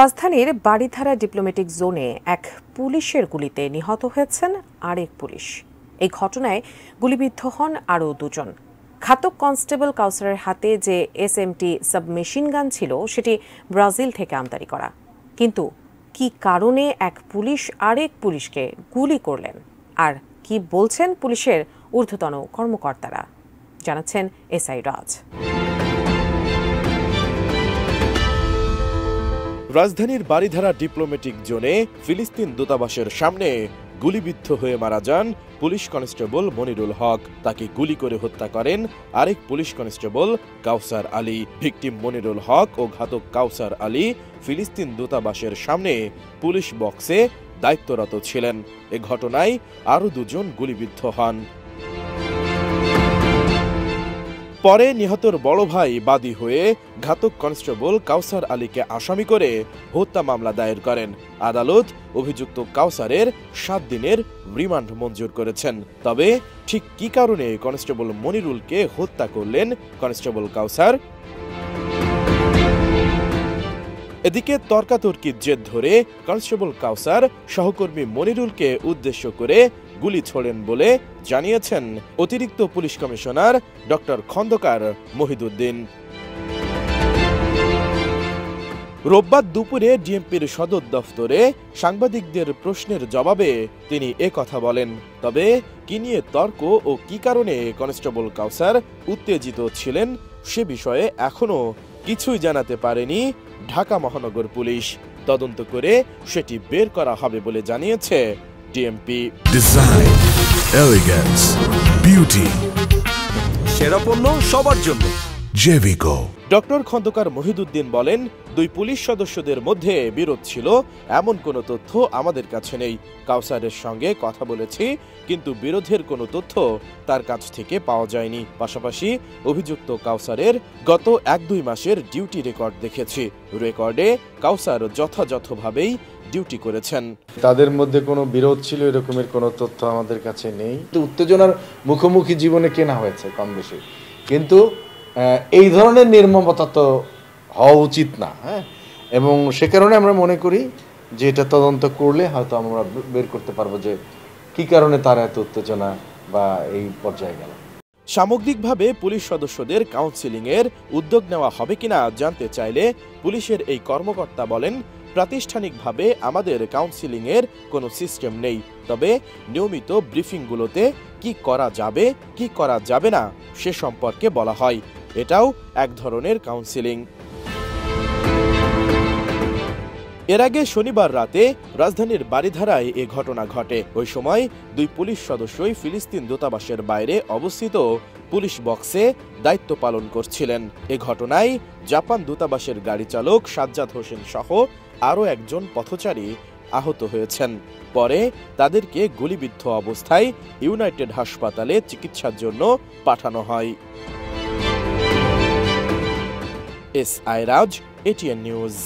রাজধানীর বারিধারা ডিপ্লোম্যাটিক জোনে এক পুলিশের গুলিতে নিহত হয়েছেন আরেক পুলিশ। এই ঘটনায় গুলিবিদ্ধ হন আরও দুজন। ঘাতক কনস্টেবল কাউসারের হাতে যে SMT সাবমেশিন গান ছিল সেটি ব্রাজিল থেকে আমদানি করা। কিন্তু কি কারণে এক পুলিশ আরেক পুলিশকে গুলি করলেন আর কি বলছেন পুলিশের ঊর্ধ্বতন কর্মকর্তারা, জানাচ্ছেন SI রাজ। রাজধানীর বারিধারা ডিপ্লোম্যাটিক জোনে ফিলিস্তিন দূতাবাসের সামনে গুলিবিদ্ধ হয়ে মারা যান পুলিশ কনস্টেবল মনিরুল হক। তাকে গুলি করে হত্যা করেন আরেক পুলিশ কনস্টেবল কাউসার আলী। ভিকটিম মনিরুল হক ও ঘাতক কাউসার আলী ফিলিস্তিন দূতাবাসের সামনে পুলিশ বক্সে দায়িত্বরত ছিলেন। এ ঘটনায় আরও দুজন গুলিবিদ্ধ হন। পরে নিহতর বড় ভাই বাদী হয়ে ঘাতক কনস্টেবল কাউসার আলীকে আসামি করে হত্যা মামলা দায়ের করেন। আদালত অভিযুক্ত কাউসারের 7 দিনের রিমান্ড মঞ্জুর করেছেন। তবে ঠিক কী কারণে কনস্টেবল মনিরুলকে হত্যা করলেন কনস্টেবল কাউসার? এদিকে তর্কাতর্কির জের ধরে কনস্টেবল কাউসার সহকর্মী মনিরুলকে উদ্দেশ্য করে গুলি ছোড়েন বলে জানিয়েছেন অতিরিক্ত police commissioner doctor Khandakar Mohiuddin. রোববার দুপুরে ডিএমপির সদর দফতরে সাংবাদিকদের প্রশ্নের জবাবে তিনি কথা বলেন। তবে কি নিয়ে তর্ক ও কি কারণে কনস্টেবল কাউসার উত্তেজিত ছিলেন সে বিষয়ে এখনো কিছুই জানাতে পারেনি ঢাকা মহানগর পুলিশ। তদন্ত করে সেটি বের করা হবে বলে জানিয়েছে ডিএমপি। ডিজাইন, এলিগেন্স, বিউটি, সেরা পণ্য সবার জন্য জেভিকো। ডক্টর খন্দকার মহিদুদ্দিন বলেন, 2 পুলিশ সদস্যদের মধ্যে বিরোধ ছিল এমন কোনো তথ্য আমাদের কাছে নেই। কাউসারের সঙ্গে কথা বলেছি, কিন্তু বিরোধের কোনো তথ্য তার কাছ থেকে পাওয়া যায়নি। পাশাপাশি অভিযুক্ত কাউসারের গত 1-2 মাসের ডিউটি রেকর্ড দেখেছি। রেকর্ডে কাউসার যথাযথভাবেই ডিউটি করেছেন। তাদের মধ্যে কোনো বিরোধ ছিল এরকমের কোনো তথ্য আমাদের কাছে নেই। উত্তেজনার মুখোমুখি জীবনে কেনা হয়েছে কম বেশি, কিন্তু এই ধরনের নির্মমতা তো হওয়া উচিত না। এবং সে কারণে আমরা মনে করি যে এটা তদন্ত করলে হয়তো আমরা বের করতে পারবো যে কি কারণে তারা এত উত্তেজনা বা এই পর্যায়ে গেল। সামগ্রিকভাবে পুলিশ সদস্যদের কাউন্সেলিংয়ের উদ্যোগ নেওয়া হবে কিনা জানতে চাইলে পুলিশের এই কর্মকর্তা বলেন, প্রাতিষ্ঠানিকভাবে আমাদের কাউন্সেলিংয়ের কোনো সিস্টেম নেই। তবে নিয়মিত ব্রিফিংগুলোতে কি করা যাবে কি করা যাবে না সে সম্পর্কে বলা হয়। এটাও এক ধরনের কাউন্সেলিং। এর আগে শনিবার রাতে রাজধানীর বারিধারায় এ ঘটনা ঘটে। ওই সময় 2 পুলিশ সদস্যই ফিলিস্তিন দূতাবাসের বাইরে অবস্থিত পুলিশ বক্সে দায়িত্ব পালন করছিলেন। এ ঘটনায় জাপান দূতাবাসের গাড়ি চালক সাজ্জাদ হোসেন সহ আরও একজন পথচারী আহত হয়েছেন। পরে তাদেরকে গুলিবিদ্ধ অবস্থায় ইউনাইটেড হাসপাতালে চিকিৎসার জন্য পাঠানো হয়। SI রাজ, ATN নিউজ।